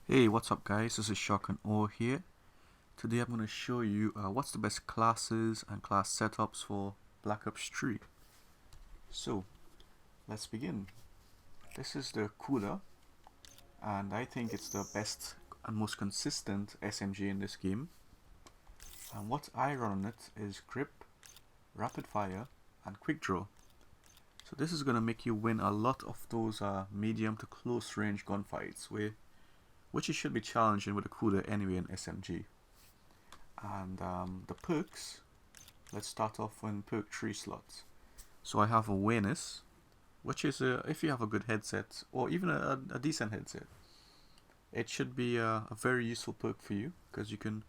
Hey, what's up guys? This is Shock and Awe here. Today I'm going to show you what's the best classes and class setups for Black Ops 3. So, let's begin. This is the cooler, and I think it's the best and most consistent SMG in this game. And what I run on it is grip, rapid fire, and quick draw. So this is going to make you win a lot of those medium to close range gunfights which it should be challenging with a cooler anyway in SMG. And the perks, let's start off on perk 3 slots. So I have awareness, which is if you have a good headset or even a decent headset, it should be a very useful perk for you because you can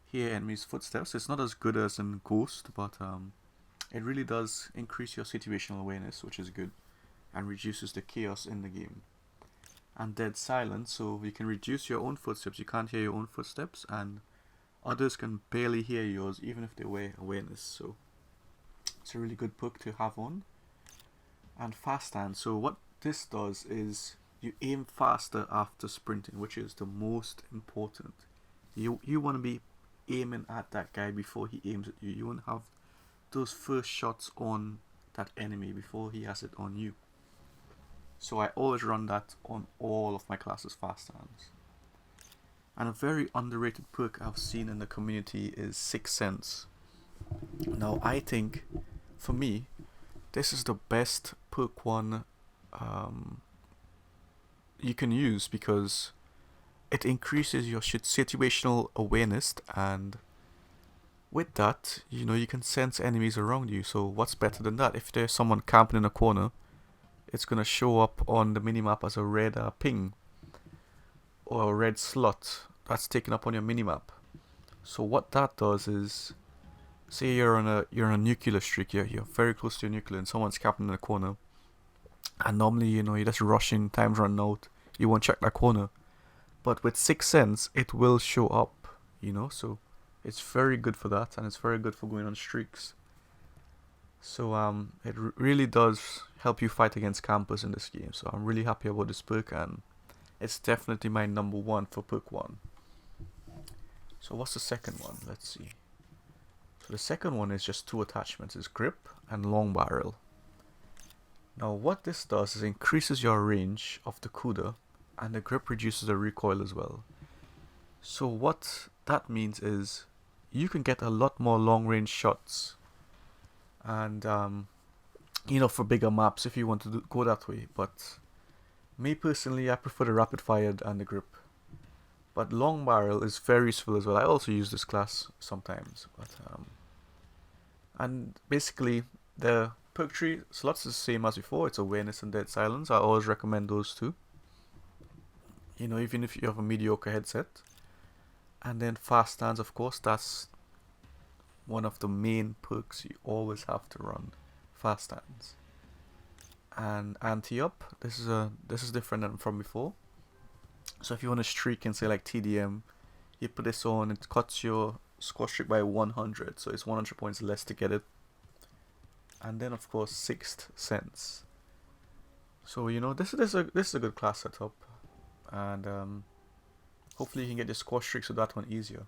hear enemies' footsteps. It's not as good as in Ghost, but it really does increase your situational awareness, which is good, and reduces the chaos in the game. And dead silence, so you can reduce your own footsteps. You can't hear your own footsteps, and others can barely hear yours, even if they wear awareness. So it's a really good perk to have on. And fast stand. So what this does is you aim faster after sprinting, which is the most important. You want to be aiming at that guy before he aims at you. You want to have those first shots on that enemy before he has it on you. So I always run that on all of my classes fast hands. And a very underrated perk I've seen in the community is 6 Sense. Now I think, for me, this is the best perk one you can use because it increases your situational awareness, and with that, you can sense enemies around you. So what's better than that? If there's someone camping in a corner, it's gonna show up on the minimap as a red ping or a red slot that's taken up on your minimap. So what that does is, say you're on a nuclear streak, you're very close to your nuclear, and someone's camping in the corner, and normally you're just rushing, time's running out, you won't check that corner. But with 6 Sense, it will show up, so it's very good for that, and it's very good for going on streaks. So it really does help you fight against campers in this game. So I'm really happy about this perk, and it's definitely my number one for perk 1. So what's the second one? Let's see. So the second one is just 2 attachments, is grip and long barrel. Now what this does is increases your range of the Kuda, and the grip reduces the recoil as well. So what that means is you can get a lot more long range shots, and for bigger maps if you want to go that way. But me personally, I prefer the rapid fire and the grip. But long barrel is very useful as well. I also use this class sometimes. But and basically the perk 3 slots is the same as before. It's awareness and dead silence. I always recommend those two. Even if you have a mediocre headset. And then fast stands, of course, that's one of the main perks you always have to run. Fast stands. And anti-up, this is different than from before. So if you want to streak and say like TDM, you put this on, it cuts your score streak by 100, so it's 100 points less to get it. And then of course 6th Sense. So this is a good class setup, and hopefully you can get your score streaks with that one easier.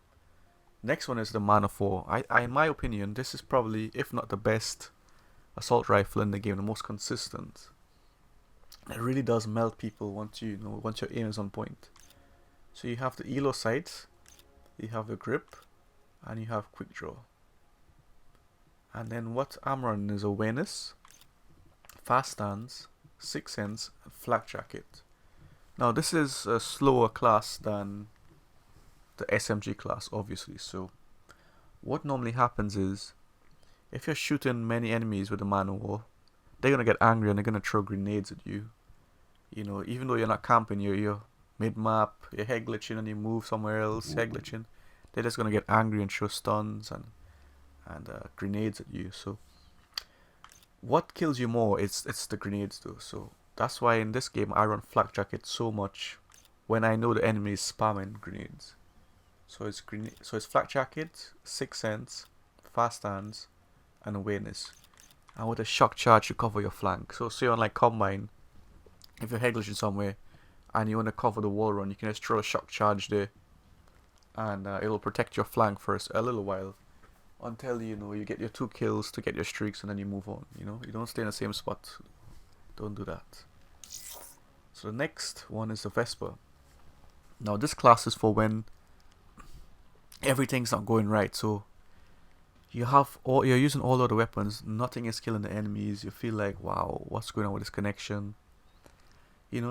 Next one is the Man of War. I in my opinion, this is probably, if not the best assault rifle in the game, the most consistent. It really does melt people once once your aim is on point. So you have the elo sight, you have the grip, and you have quick draw. And then what I'm running is awareness, fast stance, 6 Sense, and flak jacket. Now this is a slower class than the SMG class, obviously. So what normally happens is, if you're shooting many enemies with a Man of War, they're gonna get angry and they're gonna throw grenades at you. Even though you're not camping, you're mid-map, you're head glitching and you move somewhere else, head glitching, they're just gonna get angry and throw stuns and grenades at you. So what kills you more? It's the grenades though. So that's why in this game I run flak jacket so much when I know the enemy is spamming grenades. So it's flak jacket, 6 Sense, fast stands, and awareness. And with a shock charge you cover your flank. So say on like Combine, if you're head glitching somewhere, and you want to cover the wall run, you can just throw a shock charge there, and it'll protect your flank for a little while, until you get your 2 kills to get your streaks, and then you move on. You don't stay in the same spot. Don't do that. So the next one is the Vesper. Now this class is for when everything's not going right. So you're using all of the weapons, nothing is killing the enemies. You feel like, wow, what's going on with this connection?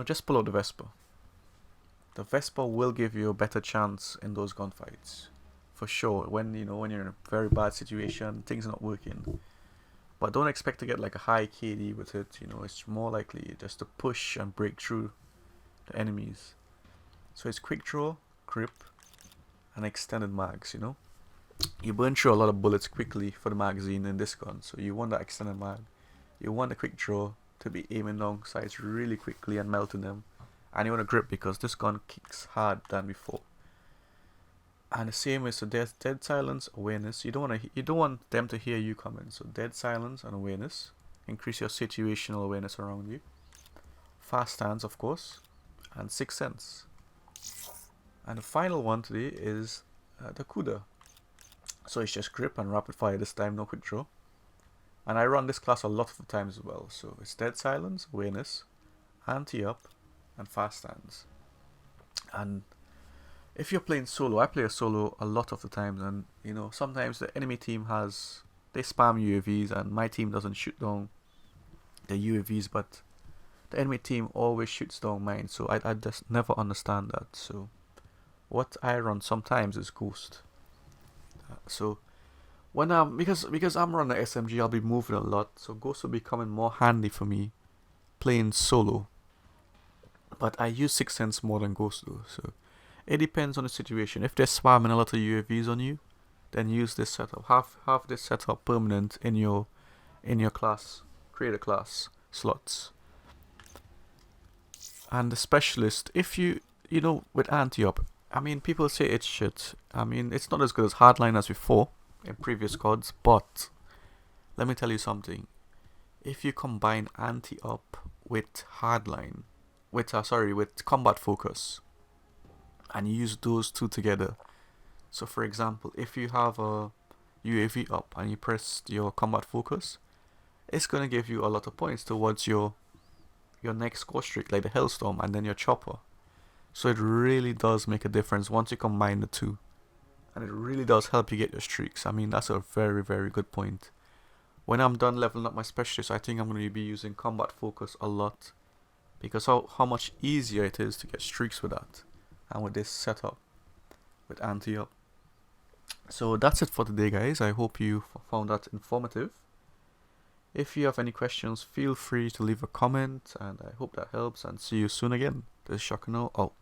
Just pull out the Vesper. The Vesper will give you a better chance in those gunfights, for sure. When you're in a very bad situation, things are not working. But don't expect to get like a high KD with it. It's more likely just to push and break through the enemies. So it's quick draw, grip, and extended mags. You burn through a lot of bullets quickly for the magazine in this gun, so you want that extended mag. You want the quick draw to be aiming long sights really quickly and melting them, and you want a grip because this gun kicks hard than before. And the same is the dead silence, awareness. You don't want them to hear you coming. So dead silence and awareness increase your situational awareness around you. Fast stance, of course, and sixth sense. And the final one today is the Kuda. So it's just grip and rapid fire this time, no quick draw. And I run this class a lot of the times as well. So it's dead silence, awareness, anti-up, and fast stance. And if you're playing solo, I play a solo a lot of the times, and sometimes the enemy team they spam UAVs, and my team doesn't shoot down the UAVs, but the enemy team always shoots down mine. So I just never understand that. So what I run sometimes is Ghost. So when because I'm running an SMG, I'll be moving a lot, so Ghost will be coming more handy for me playing solo. But I use Sixth Sense more than Ghost though, so it depends on the situation. If they're spamming a lot of UAVs on you, then use this setup. Have this setup permanent in your class. Create a class slots. And the specialist, if you with anti-up, people say it's shit. It's not as good as hardline as before in previous CODs, but let me tell you something. If you combine anti-up with hardline, with combat focus, and use those two together. So for example, if you have a UAV up and you press your combat focus, it's going to give you a lot of points towards your next score streak, like the Hellstorm and then your chopper. So it really does make a difference once you combine the two, and it really does help you get your streaks. That's a very, very good point. When I'm done leveling up my specialist, I think I'm going to be using combat focus a lot, because how much easier it is to get streaks with that, and with this setup with anti-up. So that's it for today, guys. I hope you found that informative. If you have any questions, feel free to leave a comment, and I hope that helps, and see you soon again. This is Shakano out.